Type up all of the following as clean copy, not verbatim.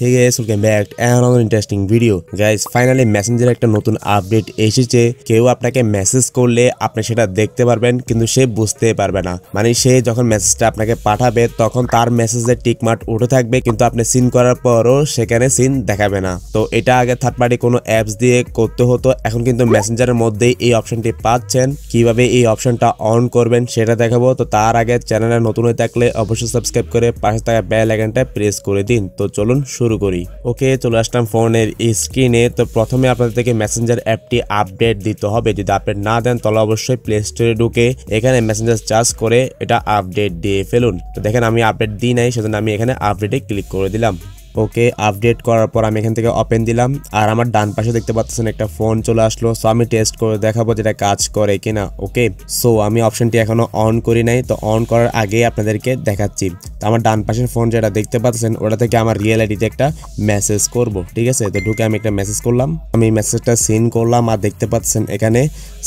Hey guys, welcome back to another interesting video. Guys, finally মেসেঞ্জারে একটা নতুন update এসেছে। কেউ আপনাকে মেসেজ করলে আপনি সেটা দেখতে পারবেন কিন্তু সে বুঝতে পারবে না। মানে সে যখন মেসেজটা আপনাকে পাঠাবে তখন তার মেসেজে টিক মার্ক উঠে থাকবে কিন্তু আপনি সিন করার পরও সেখানে সিন দেখাবে না। তো এটা আগে থার্ড পার্টি কোনো অ্যাপস দিয়ে করতে হতো, এখন কিন্তু মেসেঞ্জারের মধ্যেই এই অপশনটি পাচ্ছেন। কিভাবে এই অপশনটা অন করবেন সেটা দেখাবো। তো তার আগে চ্যানেলে নতুন হয়ে থাকলে অবশ্যই সাবস্ক্রাইব করে পাশে থাকা বেল আইকনটা প্রেস করে দিন। তো চলুন শুরু করি। ওকে, চলে আসলাম ফোনের স্ক্রিনে। তো প্রথমে আপনাদেরকে মেসেঞ্জার অ্যাপটি আপডেট দিতে হবে। যদি আপডেট না দেন তাহলে অবশ্যই প্লে স্টোরে ঢুকে এখানে মেসেঞ্জার চার্জ করে এটা আপডেট দিয়ে ফেলুন। তো দেখেন আমি আপডেট দিই নাই, সেজন্য আমি এখানে আপডেটে ক্লিক করে দিলাম। ওকে, আপডেট করার পর আমি এখান থেকে ওপেন দিলাম আর আমার ডান পাশে দেখতে পাচ্ছেন একটা ফোন চলে আসলো। সো আমি টেস্ট করে দেখাবো যেটা কাজ করে কিনা। ওকে, সো আমি অপশনটি এখনো অন করি নাই, তো অন করার আগে আপনাদেরকে দেখাচ্ছি। তো আমার ডান পাশের ফোন যেটা দেখতে পাচ্ছেন ওটা থেকে আমার রিয়েল আইডিতে একটা মেসেজ করব, ঠিক আছে। তো ঢুকে আমি একটা মেসেজ করলাম, আমি মেসেজটা সিন করলাম আর দেখতে পাচ্ছেন এখানে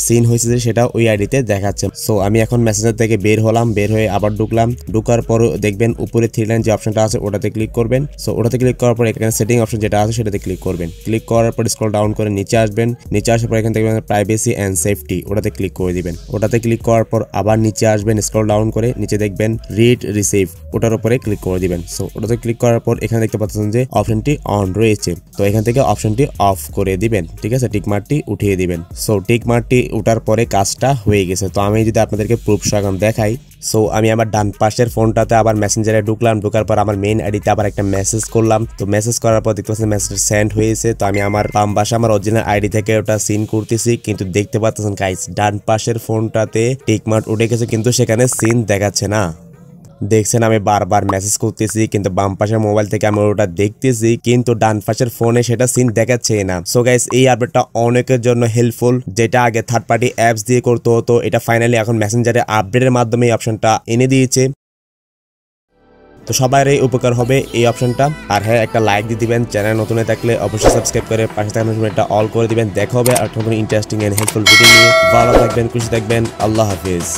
সিন হয়েছে যে সেটা ওই আইডিতে দেখাচ্ছে। সো আমি এখন মেসেঞ্জার থেকে বের হলাম, বের হয়ে আবার ঢুকলাম। ঢুকার পর দেখবেন উপরে থ্রি লাইন যে অপশনটা আছে ওটাতে ক্লিক করবেন। সো ওটাতে ক্লিক করার পর এখানে সেটিং অপশন যেটা আছে সেটাতে ক্লিক করবেন। ক্লিক করার পর স্ক্রল ডাউন করে নিচে আসবেন। নিচে আসার পর এখানে দেখবেন প্রাইভেসি এন্ড সেফটি, ওটাতে ক্লিক করে দিবেন। ওটাতে ক্লিক করার পর আবার নিচে আসবেন, স্ক্রল ডাউন করে নিচে দেখবেন রিড রিসিভ, ওটার উপরে ক্লিক করে দিবেন। সো ওটাতে ক্লিক করার পর এখানে দেখতে পাচ্ছেন যে অপশনটি অন রয়েছে। তো এখান থেকে অপশনটি অফ করে দিবেন, ঠিক আছে। টিক মার্কটি উঠিয়ে দিবেন। সো টিক মার্কটি উঠার পরে কাজটা হয়ে গেছে। তো আমি যদি আপনাদেরকে প্রুফ সহ দেখাই, সো আমি আমার ডান পাশের ফোনটাতে আবার মেসেঞ্জারে ঢুকলাম। ঢুকার পর আমার মেইন আইডিতে আবার একটা মেসেজ করলাম। তো মেসেজ করার পর দেখতে পাচ্ছেন মেসেজ সেন্ড হয়েছে। তো আমি আমার বাম পাশে আমার অরিজিনাল আইডি থেকে ওটা সিন করতেছি, কিন্তু দেখতে পাচ্ছেন গাইস ডান পাশের ফোনটাতে টিক মার্ক উঠে গেছে কিন্তু সেখানে সিন দেখাচ্ছে না। দেখছেন আমি বারবার মেসেজ করতেছি কিন্তু বাম পাশের মোবাইল থেকে আমি ওটা দেখতেছি কিন্তু ডান পাশের ফোনে সেটা সিন দেখাচ্ছে না। সো গাইস এই আপডেটটা অনেকের জন্য হেল্পফুল, যেটা আগে থার্ড পার্টি অ্যাপস দিয়ে করতে হতো, এটা ফাইনালি এখন মেসেঞ্জারে আপডেটের মাধ্যমে এই অপশনটা এনে দিয়েছে। তো সবারই উপকার হবে এই অপশনটা। আর হ্যাঁ, একটা লাইক দিয়ে দিবেন। চ্যানেল নতুন হয়ে থাকলে অবশ্যই সাবস্ক্রাইব করে পাশে থাকা নোটিফিকেশনটা অল করে দিবেন। দেখা হবে আর কোনো ইন্টারেস্টিং এন্ড হেল্পফুল ভিডিও নিয়ে। ভালো থাকবেন, খুশি থাকবেন। আল্লাহ হাফেজ।